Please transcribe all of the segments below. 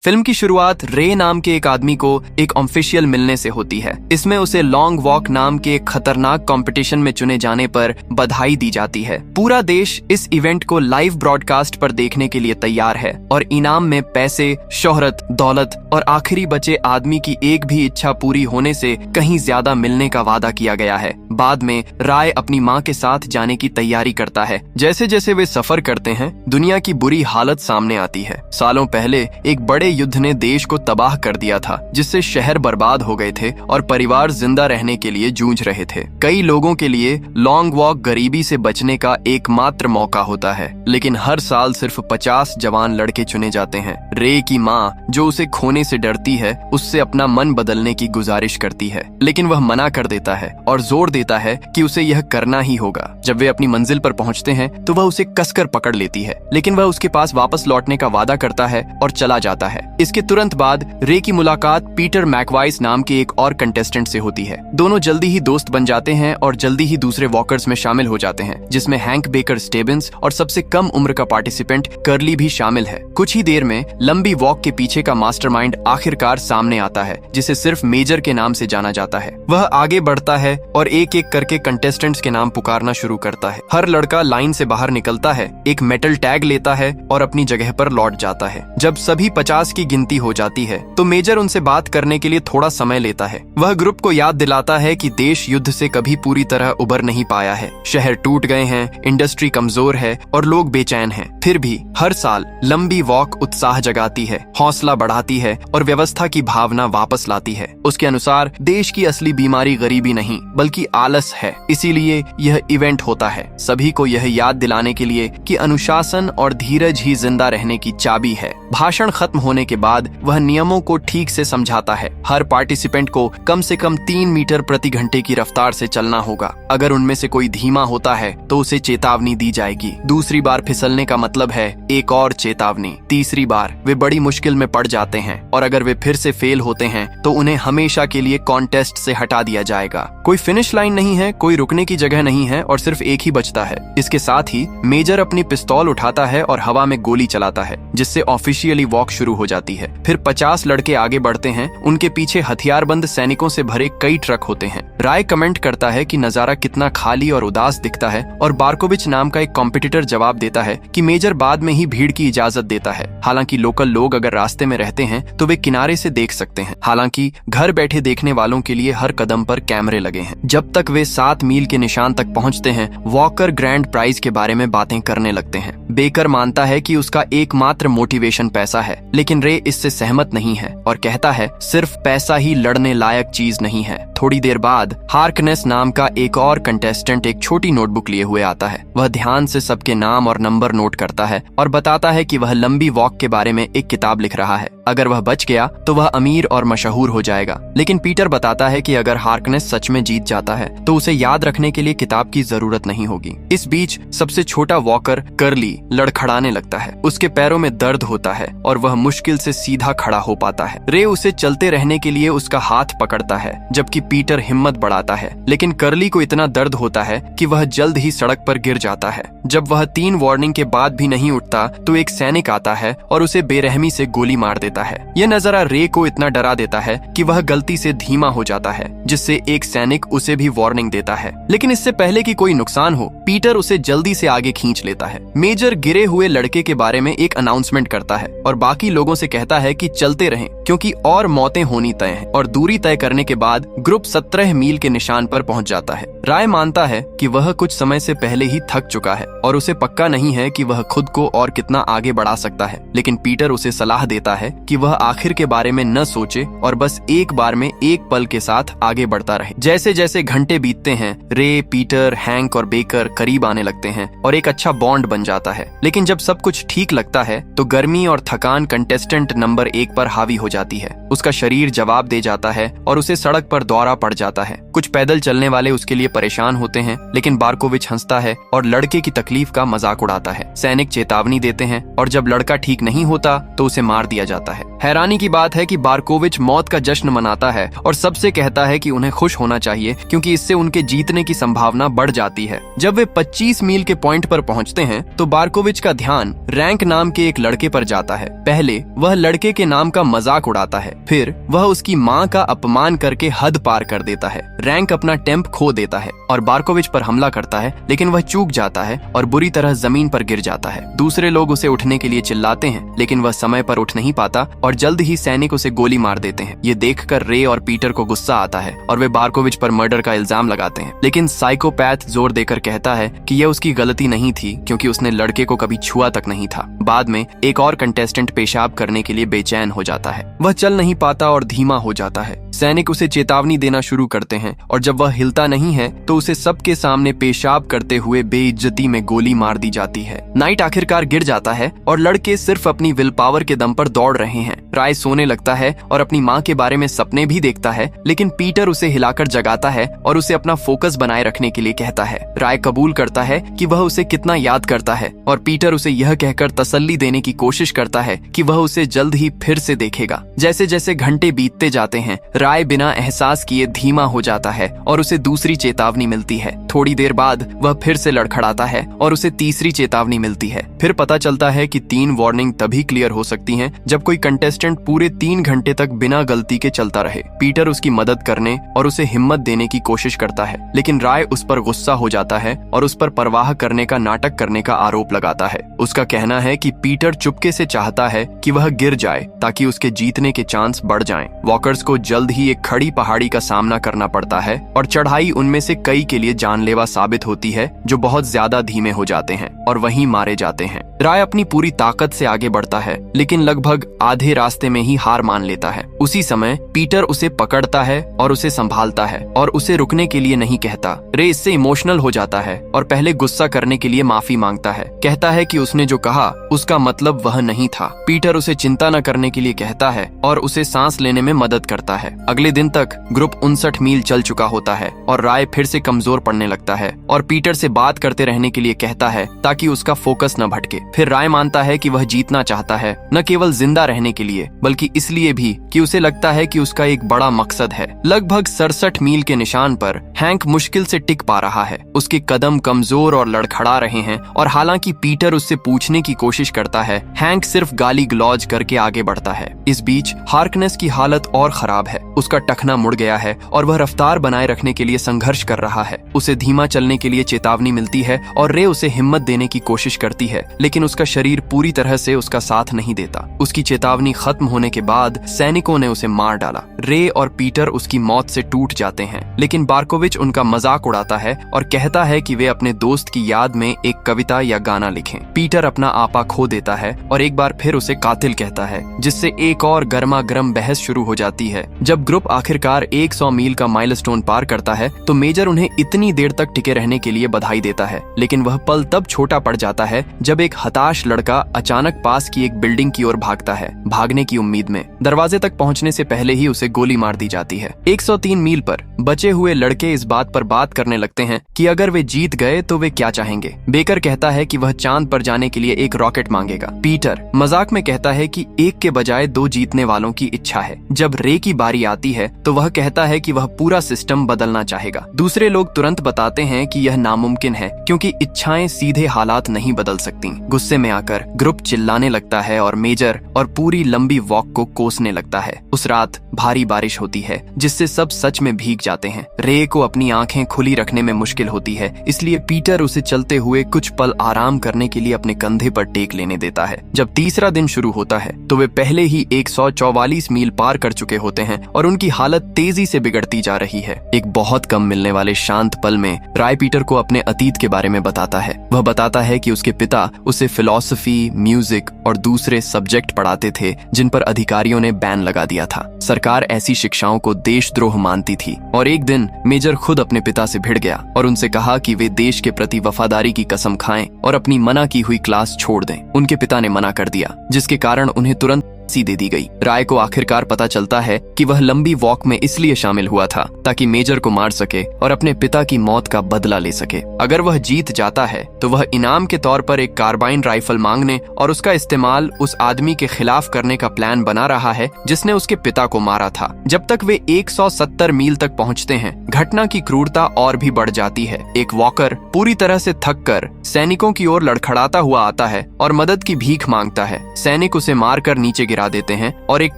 Film की शुरुआत रे नाम के एक आदमी को एक ऑफिशियल मिलने से होती है। इसमें उसे लॉन्ग वॉक नाम के एक खतरनाक कंपटीशन में चुने जाने पर बधाई दी जाती है। पूरा देश इस इवेंट को लाइव ब्रॉडकास्ट पर देखने के लिए तैयार है और इनाम में पैसे, शोहरत, दौलत और आखिरी बचे आदमी की एक भी इच्छा पूरी होने से कहीं ज्यादा मिलने का वादा किया गया है। बाद में राय अपनी माँ के साथ जाने की तैयारी करता है। जैसे जैसे वे सफर करते हैं, दुनिया की बुरी हालत सामने आती है। सालों पहले एक बड़े युद्ध ने देश को तबाह कर दिया था, जिससे शहर बर्बाद हो गए थे और परिवार जिंदा रहने के लिए जूझ रहे थे। कई लोगों के लिए लॉन्ग वॉक गरीबी से बचने का एकमात्र मौका होता है, लेकिन हर साल सिर्फ 50 जवान लड़के चुने जाते हैं। रे की माँ, जो उसे खोने से डरती है, उससे अपना मन बदलने की गुजारिश करती है, लेकिन वह मना कर देता है और जोर देता है कि उसे यह करना ही होगा। जब वे अपनी मंजिल पर पहुंचते हैं तो वह उसे कसकर पकड़ लेती है, लेकिन वह उसके पास वापस लौटने का वादा करता है और चला जाता है। इसके तुरंत बाद रे की मुलाकात पीटर मैकवाइस नाम के एक और कंटेस्टेंट से होती है। दोनों जल्दी ही दोस्त बन जाते हैं और जल्दी ही दूसरे वॉकर्स में शामिल हो जाते हैं, जिसमें हैंक बेकर स्टेबिंस और सबसे कम उम्र का पार्टिसिपेंट कर्ली भी शामिल है। कुछ ही देर में लंबी वॉक के पीछे का मास्टरमाइंड आखिरकार सामने आता है, जिसे सिर्फ मेजर के नाम से जाना जाता है। वह आगे बढ़ता है और एक एक करके कंटेस्टेंट्स के नाम पुकारना शुरू करता है। हर लड़का लाइन से बाहर निकलता है, एक मेटल टैग लेता है और अपनी जगह पर लौट जाता है। जब सभी 50 की गिनती हो जाती है तो मेजर उनसे बात करने के लिए थोड़ा समय लेता है। वह ग्रुप को याद दिलाता है कि देश युद्ध से कभी पूरी तरह उबर नहीं पाया है। शहर टूट गए हैं, इंडस्ट्री कमजोर है और लोग बेचैन हैं। फिर भी हर साल लंबी वॉक उत्साह जगाती है, हौसला बढ़ाती है और व्यवस्था की भावना वापस लाती है। उसके अनुसार देश की असली बीमारी गरीबी नहीं बल्कि आलस है। इसीलिए यह इवेंट होता है, सभी को यह याद दिलाने के लिए कि अनुशासन और धीरज ही जिंदा रहने की चाबी है। भाषण खत्म होने के बाद वह नियमों को ठीक से समझाता है। हर पार्टिसिपेंट को कम से कम 3 मीटर प्रति घंटे की रफ्तार से चलना होगा। अगर उनमें से कोई धीमा होता है तो उसे चेतावनी दी जाएगी। दूसरी बार फिसलने का मतलब है एक और चेतावनी। तीसरी बार वे बड़ी मुश्किल में पड़ जाते हैं और अगर वे फिर से फेल होते हैं तो उन्हें हमेशा के लिए कॉन्टेस्ट से हटा दिया जाएगा। कोई फिनिश लाइन नहीं है, कोई रुकने की जगह नहीं है और सिर्फ एक ही बचता है। इसके साथ ही मेजर अपनी पिस्तौल उठाता है और हवा में गोली चलाता है, जिससे ऑफिशियली वॉक शुरू हो जाती है। फिर 50 लड़के आगे बढ़ते हैं। उनके पीछे हथियारबंद सैनिकों से भरे कई ट्रक होते हैं। राय कमेंट करता है कि नजारा कितना खाली और उदास दिखता है और बार्कोविच नाम का एक कॉम्पिटिटर जवाब देता है कि मेजर बाद में ही भीड़ की इजाजत देता है। हालांकि लोकल लोग अगर रास्ते में रहते हैं तो वे किनारे से देख सकते हैं। हालांकि घर बैठे देखने वालों के लिए हर कदम पर कैमरे लगे हैं। जब तक वे 7 मील के निशान तक पहुंचते हैं, वॉकर ग्रैंड प्राइज के बारे में बातें करने लगते हैं। बेकर मानता है कि उसका एकमात्र मोटिवेशन पैसा है, लेकिन रे इससे सहमत नहीं है और कहता है सिर्फ पैसा ही लड़ने लायक चीज नहीं है। थोड़ी देर बाद हार्कनेस नाम का एक और कंटेस्टेंट एक छोटी नोटबुक लिए हुए आता है। वह ध्यान से सबके नाम और नंबर नोट करता है और बताता है कि वह लंबी वॉक के बारे में एक किताब लिख रहा है। अगर वह बच गया तो वह अमीर और मशहूर हो जाएगा, लेकिन पीटर बताता है कि अगर हार्कनेस सच में जीत जाता है तो उसे याद रखने के लिए किताब की जरूरत नहीं होगी। इस बीच सबसे छोटा वॉकर कर्ली लड़खड़ाने लगता है। उसके पैरों में दर्द होता है और वह मुश्किल से सीधा खड़ा हो पाता है। रे उसे चलते रहने के लिए उसका हाथ पकड़ता है, जबकि पीटर हिम्मत बढ़ाता है, लेकिन कर्ली को इतना दर्द होता है कि वह जल्द ही सड़क पर गिर जाता है। जब वह 3 वार्निंग के बाद भी नहीं उठता तो एक सैनिक आता है और उसे बेरहमी से गोली मार देता है। यह नजारा रे को इतना डरा देता है कि वह गलती से धीमा हो जाता है, जिससे एक सैनिक उसे भी वार्निंग देता है। लेकिन इससे पहले कि कोई नुकसान हो, पीटर उसे जल्दी से आगे खींच लेता है। मेजर गिरे हुए लड़के के बारे में एक अनाउंसमेंट करता है और बाकी लोगों से कहता है कि चलते रहें, क्योंकि और मौतें होनी तय हैं। और दूरी तय करने के बाद ग्रुप 17 मील के निशान पर पहुंच जाता है। राय मानता है कि वह कुछ समय से पहले ही थक चुका है और उसे पक्का नहीं है कि वह खुद को और कितना आगे बढ़ा सकता है, लेकिन पीटर उसे सलाह देता है कि वह आखिर के बारे में न सोचे और बस एक बार में एक पल के साथ आगे बढ़ता रहे। जैसे जैसे घंटे बीतते हैं, रे, पीटर, हैंक और बेकर करीब आने लगते हैं और एक अच्छा बॉन्ड बन जाता है। लेकिन जब सब कुछ ठीक लगता है तो गर्मी और थकान कंटेस्टेंट नंबर 1 पर हावी हो जाती है। उसका शरीर जवाब दे जाता है और उसे सड़क पर दौड़ दौरा पड़ जाता है। कुछ पैदल चलने वाले उसके लिए परेशान होते हैं, लेकिन बारकोविच हंसता है और लड़के की तकलीफ का मजाक उड़ाता है। सैनिक चेतावनी देते हैं और जब लड़का ठीक नहीं होता तो उसे मार दिया जाता है। हैरानी की बात है कि बारकोविच मौत का जश्न मनाता है और सबसे कहता है कि उन्हें खुश होना चाहिए क्योंकि इससे उनके जीतने की संभावना बढ़ जाती है। जब वे 25 मील के पॉइंट पर पहुंचते हैं तो बारकोविच का ध्यान रैंक नाम के एक लड़के पर जाता है। पहले वह लड़के के नाम का मजाक उड़ाता है, फिर वह उसकी माँ का अपमान करके हद पार कर देता है। रैंक अपना टेम्प खो देता है और बारकोविच पर हमला करता है, लेकिन वह चूक जाता है और बुरी तरह जमीन पर गिर जाता है। दूसरे लोग उसे उठने के लिए चिल्लाते हैं, लेकिन वह समय पर उठ नहीं पाता और जल्द ही सैनिक उसे गोली मार देते हैं। ये देखकर रे और पीटर को गुस्सा आता है और वे बारकोविच पर मर्डर का इल्जाम लगाते हैं, लेकिन साइकोपैथ जोर देकर कहता है कि यह उसकी गलती नहीं थी क्योंकि उसने लड़के को कभी छुआ तक नहीं था। बाद में एक और कंटेस्टेंट पेशाब करने के लिए बेचैन हो जाता है। वह चल नहीं पाता और धीमा हो जाता है। सैनिक उसे चेतावनी देना शुरू करते हैं और जब वह हिलता नहीं है तो उसे सबके सामने पेशाब करते हुए बेइज्जती में गोली मार दी जाती है। नाइट आखिरकार गिर जाता है और लड़के सिर्फ अपनी विल पावर के दम पर दौड़ रहे हैं। राय सोने लगता है और अपनी माँ के बारे में सपने भी देखता है, लेकिन पीटर उसे हिलाकर जगाता है और उसे अपना फोकस बनाए रखने के लिए कहता है। राय कबूल करता है कि वह उसे कितना याद करता है और पीटर उसे यह कहकर तसल्ली देने की कोशिश करता है कि वह उसे जल्द ही फिर से देखेगा। जैसे जैसे घंटे बीतते जाते हैं, राय बिना एहसास किए धीमा हो जाता है और उसे दूसरी चेतावनी मिलती है। थोड़ी देर बाद वह फिर से लड़खड़ाता है और उसे तीसरी चेतावनी मिलती है। फिर पता चलता है कि 3 वार्निंग तभी क्लियर हो सकती हैं जब कोई कंटेस्टेंट पूरे 3 घंटे तक बिना गलती के चलता रहे। पीटर उसकी मदद करने और उसे हिम्मत देने की कोशिश करता है, लेकिन राय उस पर गुस्सा हो जाता है और उस पर परवाह करने का नाटक करने का आरोप लगाता है। उसका कहना है कि पीटर चुपके से चाहता है कि वह गिर जाए ताकि उसके जीतने के चांस बढ़ जाएं। वॉकर्स को जल्द ही एक खड़ी पहाड़ी का सामना करना पड़ता है और चढ़ाई उनमें से कई के लिए जानलेवा साबित होती है, जो बहुत ज्यादा धीमे हो जाते हैं और वहीं मारे जाते हैं। राय अपनी पूरी ताकत से आगे बढ़ता है, लेकिन लगभग आधे रास्ते में ही हार मान लेता है। उसी समय पीटर उसे पकड़ता है और उसे संभालता है और उसे रुकने के लिए नहीं कहता। रे इससे इमोशनल हो जाता है और पहले गुस्सा करने के लिए माफी मांगता है। कहता है कि उसने जो कहा उसका मतलब वह नहीं था। पीटर उसे चिंता न करने के लिए कहता है और उसे सांस लेने में मदद करता है। अगले दिन तक ग्रुप 59 मील चल चुका होता है और राय फिर से कमजोर पड़ने लगता है और पीटर से बात करते रहने के लिए कहता है ताकि उसका फोकस न भटके। फिर राय मानता है कि वह जीतना चाहता है, न केवल जिंदा रहने के लिए बल्कि इसलिए भी कि उसे लगता है कि उसका एक बड़ा मकसद है। लगभग 67 मील के निशान पर हैंक मुश्किल से टिक पा रहा है। उसके कदम कमजोर और लड़खड़ा रहे हैं और हालांकि पीटर उससे पूछने की कोशिश करता है, हैंक सिर्फ गाली गलौज करके आगे बढ़ता है। इस बीच हार्कनेस की हालत और खराब है। उसका टखना मुड़ गया है और वह रफ्तार बनाए रखने के लिए संघर्ष कर रहा है। उसे धीमा चलने के लिए चेतावनी मिलती है और रे उसे हिम्मत देने की कोशिश करती है, लेकिन उसका शरीर पूरी तरह से उसका साथ नहीं देता। उसकी चेतावनी खत्म होने के बाद सैनिकों ने उसे मार डाला। रे और पीटर उसकी मौत से टूट जाते हैं, लेकिन बारकोविच उनका मजाक उड़ाता है और कहता है कि वे अपने दोस्त की याद में एक कविता या गाना लिखें। पीटर अपना आपा खो देता है और एक बार फिर उसे कातिल कहता है, जिससे एक और गर्मा गर्म बहस शुरू हो जाती है। जब ग्रुप आखिरकार 100 मील का माइलस्टोन पार करता है तो मेजर उन्हें इतनी देर तक टिके रहने के लिए बधाई देता है, लेकिन वह पल तब छोटा पड़ जाता है जब एक हताश लड़का अचानक पास की एक बिल्डिंग की ओर भागता है, भागने की उम्मीद में। दरवाजे तक पहुंचने से पहले ही उसे गोली मार दी जाती है। 103 मील पर बचे हुए लड़के इस बात पर बात करने लगते हैं कि अगर वे जीत गए तो वे क्या चाहेंगे। बेकर कहता है कि वह चांद पर जाने के लिए एक रॉकेट मांगेगा। पीटर मजाक में कहता है कि एक के बजाय 2 जीतने वालों की इच्छा है। जब रे की बारी आती है तो वह कहता है कि वह पूरा सिस्टम बदलना चाहेगा। दूसरे लोग तुरंत बताते हैं कि यह नामुमकिन है क्योंकि इच्छाएं सीधे हालात नहीं बदल सकती। गुस्से में आकर ग्रुप चिल्लाने लगता है और मेजर और पूरी लंबी वॉक को कोसने लगता है। उस रात भारी बारिश होती है जिससे सब सच में भीग जाते हैं। रे को अपनी आंखें खुली रखने में मुश्किल होती है, इसलिए पीटर उसे चलते हुए कुछ पल आराम करने के लिए अपने कंधे पर टेक लेने देता है। जब तीसरा दिन शुरू होता है तो वे पहले ही 144 मील पार कर चुके होते हैं और उनकी हालत तेजी से बिगड़ती जा रही है। एक बहुत कम मिलने वाले शांत पल में राय पीटर को अपने अतीत के बारे में बताता है। वह बताता है कि उसके पिता उसे फिलॉसफी, म्यूजिक और दूसरे सब्जेक्ट पढ़ाते थे जिन पर अधिकारियों ने बैन लगा दिया था। सरकार ऐसी शिक्षाओं को देशद्रोह मानती थी और एक दिन मेजर खुद अपने पिता से भिड़ गया और उनसे कहा कि वे देश के प्रति वफादारी की कसम खाएं और अपनी मना की हुई क्लास छोड़ दें। उनके पिता ने मना कर दिया, जिसके कारण उन्हें तुरंत फांसी दे दी गई। राय को आखिरकार पता चलता है कि वह लंबी वॉक में इसलिए शामिल हुआ था ताकि मेजर को मार सके और अपने पिता की मौत का बदला ले सके। अगर वह जीत जाता है तो वह इनाम के तौर पर एक कार्बाइन राइफल मांगने और उसका इस्तेमाल उस आदमी के खिलाफ करने का प्लान बना रहा है जिसने उसके पिता को मारा था। जब तक वे 170 मील तक पहुंचते हैं, घटना की क्रूरता और भी बढ़ जाती है। एक वॉकर पूरी तरह से थककर सैनिकों की ओर लड़खड़ाता हुआ आता है और मदद की भीख मांगता है। सैनिक उसे मारकर नीचे गिरा देते हैं और एक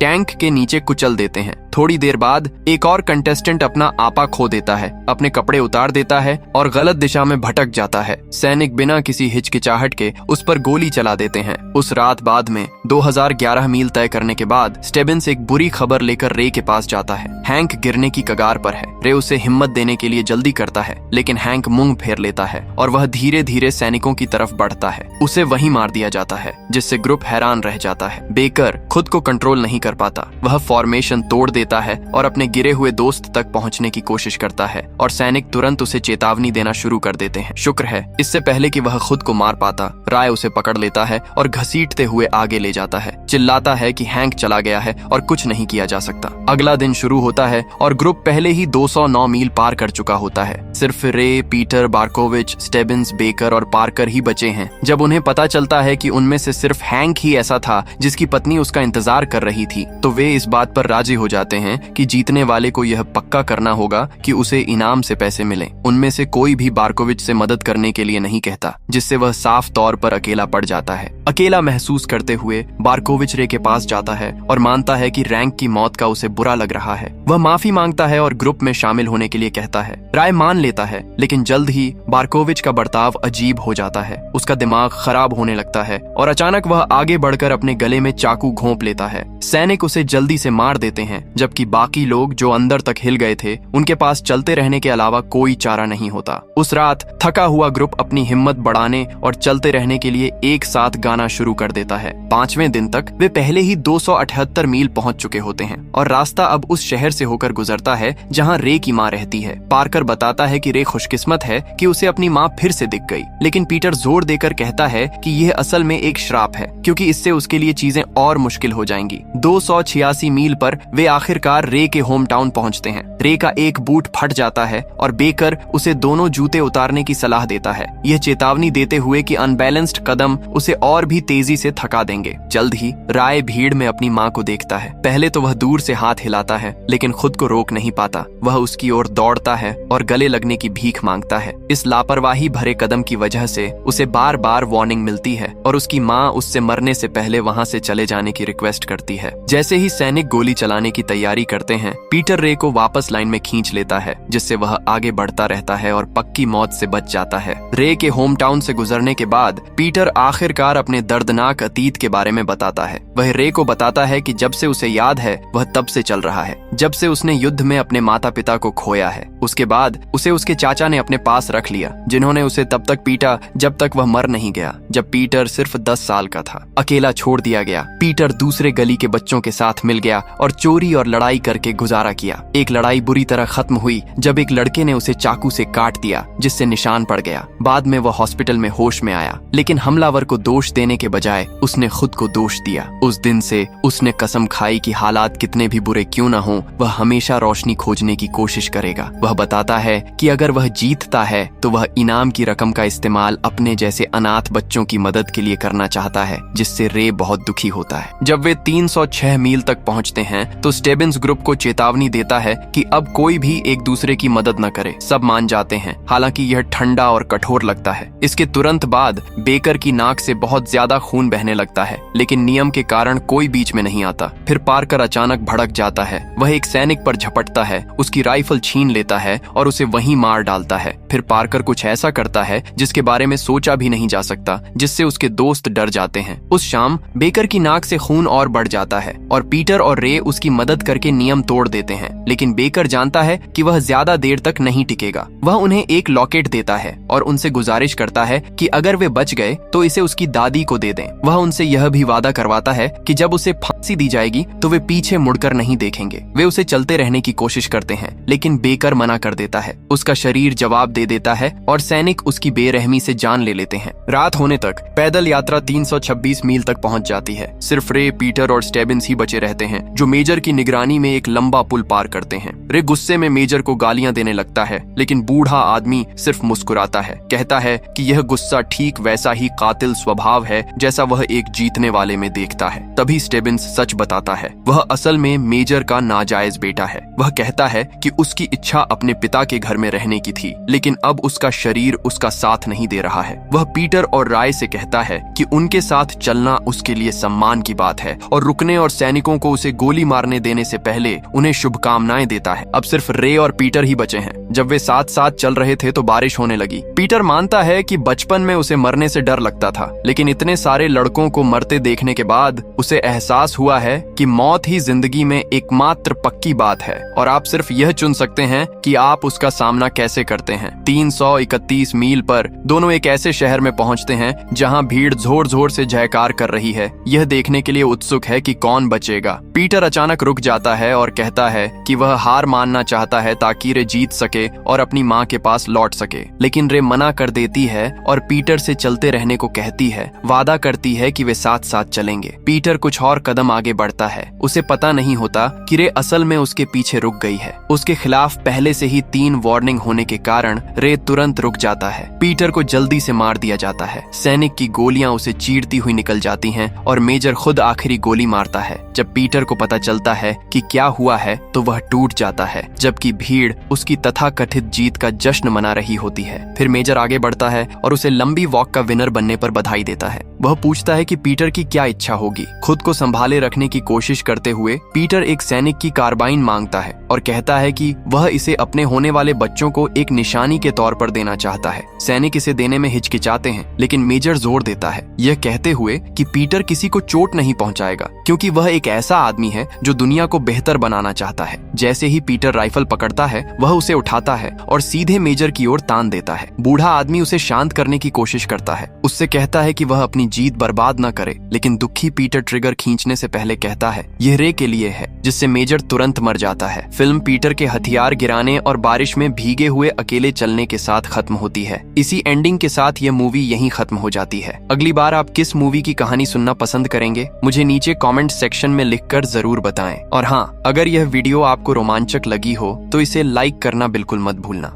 टैंक के नीचे कुचल देते हैं। थोड़ी देर बाद एक और कंटेस्टेंट अपना आपा खो देता है, अपने कपड़े उतार देता है और गलत दिशा में भटक जाता है। सैनिक बिना किसी हिचकिचाहट के उस पर गोली चला देते हैं। उस रात बाद में 2011 मील तय करने के बाद स्टेबिन्स एक बुरी खबर लेकर रे के पास जाता है। हैंक गिरने की कगार पर है। रे उसे हिम्मत देने के लिए जल्दी करता है, लेकिन हैंक मुंह फेर लेता है और वह धीरे धीरे सैनिकों की तरफ बढ़ता है। उसे वहीं मार दिया जाता है, जिससे ग्रुप हैरान रह जाता है। बेकर खुद को कंट्रोल नहीं कर पाता। वह फॉर्मेशन तोड़ देता है और अपने गिरे हुए दोस्त तक पहुंचने की कोशिश करता है और सैनिक तुरंत उसे चेतावनी देना शुरू कर देते हैं। शुक्र है, इससे पहले कि वह खुद को मार पाता, राय उसे पकड़ लेता है और घसीटते हुए आगे ले जाता है। चिल्लाता है कि हैंक चला गया है और कुछ नहीं किया जा सकता। अगला दिन शुरू होता है और ग्रुप पहले ही 209 मील पार कर चुका होता है। सिर्फ रे, पीटर, बार्कोविच, स्टेबिन्स, बेकर और पार्कर ही बचे हैं। जब उन्हें पता चलता है कि उनमें से सिर्फ हैंक ही ऐसा था जिसकी पत्नी उसका इंतजार कर रही थी, तो वे इस बात पर राजी हो जाते हैं कि जीतने वाले को यह पक्का करना होगा कि उसे इनाम से पैसे मिले। उनमें से कोई भी बार्कोविच से मदद करने के लिए नहीं कहता, जिससे वह साफ तौर पर अकेला पड़ जाता है। अकेला महसूस करते हुए बार्कोविच रे के पास जाता है और मानता है कि रैंक की मौत का उसे बुरा लग रहा है। वह माफी मांगता है और ग्रुप में शामिल होने के लिए कहता है। राय मान लेता है, लेकिन जल्द ही बार्कोविच का बर्ताव अजीब हो जाता है। उसका दिमाग खराब होने लगता है और अचानक वह आगे बढ़कर अपने गले में चाकू घोंप लेता है। सैनिक उसे जल्दी से मार देते हैं, जबकि बाकी लोग जो अंदर तक हिल गए थे, उनके पास चलते रहने के अलावा कोई चारा नहीं होता। उस रात थका हुआ ग्रुप अपनी हिम्मत बढ़ाने और चलते रहने के लिए एक साथ गाना शुरू कर देता है। 5वें दिन तक वे पहले ही 278 मील पहुंच चुके होते हैं और रास्ता अब उस शहर से होकर गुजरता है जहां रे की मां रहती है। पार्कर बताता है कि रे खुशकिस्मत है कि उसे अपनी मां फिर से दिख गई, लेकिन पीटर जोर देकर कहता है कि यह असल में एक श्राप है, क्योंकि इससे उसके लिए चीजें और मुश्किल हो जाएंगी। 286 मील पर वे आखिरकार रे के होम टाउन पहुंचते हैं। रे का एक बूट फट जाता है और बेकर उसे दोनों जूते उतारने की सलाह देता है, यह चेतावनी देते हुए कि अनबैलेंस्ड कदम उसे और भी तेजी से थका देंगे। जल्द ही राय भीड़ में अपनी मां को देखता है। पहले तो वह दूर से हाथ हिलाता है, लेकिन खुद को रोक नहीं पाता। वह उसकी ओर दौड़ता है और गले लगने की भीख मांगता है। इस लापरवाही भरे कदम की वजह से उसे बार बार वार्निंग मिलती है और उसकी मां उससे मरने से पहले वहां से चले जाने की रिक्वेस्ट करती है। जैसे ही सैनिक गोली चलाने की तैयारी करते हैं, पीटर रे को वापस लाइन में खींच लेता है, जिससे वह आगे बढ़ता रहता है और पक्की मौत से बच जाता है। रे के होम टाउन से गुजरने के बाद पीटर आखिरकार अपने दर्दनाक अतीत के बारे में बताता है। वह रे को बताता है कि जब से उसे याद है वह तब से चल रहा है, जब से उसने युद्ध में अपने माता पिता को खोया है। उसके बाद उसे उसके चाचा ने अपने पास रख लिया, जिन्होंने उसे तब तक पीटा जब तक वह मर नहीं गया, जब पीटर सिर्फ 10 साल का था। अकेला छोड़ दिया गया। पीटर दूसरे गली के बच्चों के साथ मिल गया और चोरी और लड़ाई करके गुजारा किया। एक लड़ाई बुरी तरह खत्म हुई जब एक लड़के ने उसे चाकू से काट दिया, जिससे निशान पड़ गया। बाद में वह हॉस्पिटल में होश में आया, लेकिन हमलावर को दोष देने के बजाय उसने खुद को दोष दिया। उस दिन से उसने कसम खाई कि हालात कितने भी बुरे क्यों न हों, वह हमेशा रोशनी खोजने की कोशिश करेगा। वह बताता है कि अगर वह जीतता है तो वह इनाम की रकम का इस्तेमाल अपने जैसे अनाथ बच्चों की मदद के लिए करना चाहता है, जिससे रे बहुत दुखी होता है। जब वे 306 मील तक पहुंचते हैं तो स्टेबिन्स ग्रुप को चेतावनी देता है कि अब कोई भी एक दूसरे की मदद न करे। सब मान जाते हैं, हालांकि यह ठंडा और कठोर लगता है। इसके तुरंत बाद बेकर की नाक से बहुत ज्यादा खून बहने लगता है, लेकिन नियम के कारण कोई बीच में नहीं आता। फिर पार्कर अचानक भड़क जाता है। वह एक सैनिक पर झपटता है, उसकी राइफल छीन लेता है और उसे वहीं मार डालता है। फिर पार्कर कुछ ऐसा करता है जिसके बारे में सोचा भी नहीं जा सकता, जिससे उसके दोस्त डर जाते हैं। उस शाम बेकर की नाक से खून और बढ़ जाता है और पीटर और रे उसकी मदद करके नियम तोड़ देते हैं, लेकिन बेकर जानता है कि वह ज्यादा देर तक नहीं टिकेगा। वह उन्हें एक लॉकेट देता है और उनसे गुजारिश करता है कि अगर वे बच गए तो इसे उसकी दादी को दे दें। वह उनसे यह भी वादा करवाता है कि जब उसे फांसी दी जाएगी तो वे पीछे मुड़कर नहीं देखेंगे। वे उसे चलते रहने की कोशिश करते हैं, लेकिन बेकर मना कर देता है। उसका शरीर जवाब दे देता है और सैनिक उसकी बेरहमी से जान ले लेते हैं। रात होने तक पैदल यात्रा 326 मील तक पहुंच जाती है। सिर्फ रे, पीटर और स्टेबिन्स ही बचे रहते हैं, जो मेजर की निगरानी में एक लंबा पुल पार करते हैं। रे गुस्से में मेजर को गालियां देने लगता है, लेकिन बूढ़ा आदमी सिर्फ मुस्कुराता है। कहता है कि यह गुस्सा ठीक वैसा ही कातिल स्वभाव है जैसा वह एक जीतने वाले में देखता है। तभी स्टेबिन्स सच बताता है, वह असल में मेजर का नाजायज बेटा है। वह कहता है कि उसकी इच्छा अपने पिता के घर में रहने की थी, लेकिन अब उसका शरीर उसका साथ नहीं दे रहा है। वह पीटर और राय से कहता है कि उनके साथ चलना उसके लिए सम्मान की बात है और रुकने और सैनिकों को उसे गोली मारने देने से पहले उन्हें शुभकामनाएं देता है। अब सिर्फ रे और पीटर ही बचे हैं। जब वे साथ साथ चल रहे थे तो बारिश होने लगी। पीटर मानता है कि बचपन में उसे मरने से डर लगता था, लेकिन इतने सारे लड़कों को मरते देखने के बाद उसे एहसास हुआ है कि मौत ही जिंदगी में एकमात्र पक्की बात है और आप सिर्फ यह चुन सकते हैं कि आप उसका सामना कैसे करते हैं। 331 मील पर दोनों एक ऐसे शहर में पहुंचते हैं जहां भीड़ जोर जोर से जयकार कर रही है, यह देखने के लिए उत्सुक है कि कौन बचेगा। पीटर अचानक रुक जाता है और कहता है कि वह हार मानना चाहता है ताकि रे जीत सके और अपनी माँ के पास लौट सके, लेकिन रे मना कर देती है और पीटर से चलते रहने को कहती है। वादा करती है कि वे साथ साथ चलेंगे। पीटर कुछ और कदम आगे बढ़ता है। उसे पता नहीं होता कि रे असल में उसके पीछे रुक गई है। उसके खिलाफ पहले से ही 3 वार्निंग होने के कारण रे तुरंत रुक जाता है। पीटर को जल्दी से मार दिया जाता है। सैनिक की गोलियां उसे चीरती हुई निकल जाती हैं और मेजर खुद आखिरी गोली मारता है। जब पीटर को पता चलता है कि क्या हुआ है तो वह टूट जाता है, जबकि भीड़ उसकी तथाकथित जीत का जश्न मना रही होती है। फिर मेजर आगे बढ़ता है और उसे लंबी वॉक का विनर बनने पर बधाई देता है। वह पूछता है कि पीटर की क्या इच्छा होगी। खुद को संभाले रखने की कोशिश करते हुए पीटर एक सैनिक की कार्बाइन मांगता है और कहता है कि वह इसे अपने होने वाले बच्चों को एक निशानी के तौर पर देना चाहता है। सैनिक इसे देने में हिचकिचाते हैं, लेकिन मेजर जोर देता है, यह कहते हुए कि पीटर किसी को चोट नहीं पहुंचाएगा, क्योंकि वह एक ऐसा आदमी है जो दुनिया को बेहतर बनाना चाहता है। जैसे ही पीटर राइफल पकड़ता है, वह उसे उठाता है और सीधे मेजर की ओर तान देता है। बूढ़ा आदमी उसे शांत करने की कोशिश करता है, उससे कहता है कि वह अपनी जीत बर्बाद न करे, लेकिन दुखी पीटर ट्रिगर खींचने से पहले कहता है यह रे के लिए है, जिससे मेजर तुरंत मर जाता है। फिल्म पीटर के हथियार गिराने और बारिश में भीगे हुए अकेले चलने के साथ खत्म होती है। इसी एंडिंग के साथ यह मूवी यहीं खत्म हो जाती है। अगली बार आप किस मूवी की कहानी सुनना पसंद करेंगे, मुझे नीचे कमेंट सेक्शन में लिखकर जरूर बताएं। और हाँ, अगर यह वीडियो आपको रोमांचक लगी हो तो इसे लाइक करना बिल्कुल मत भूलना।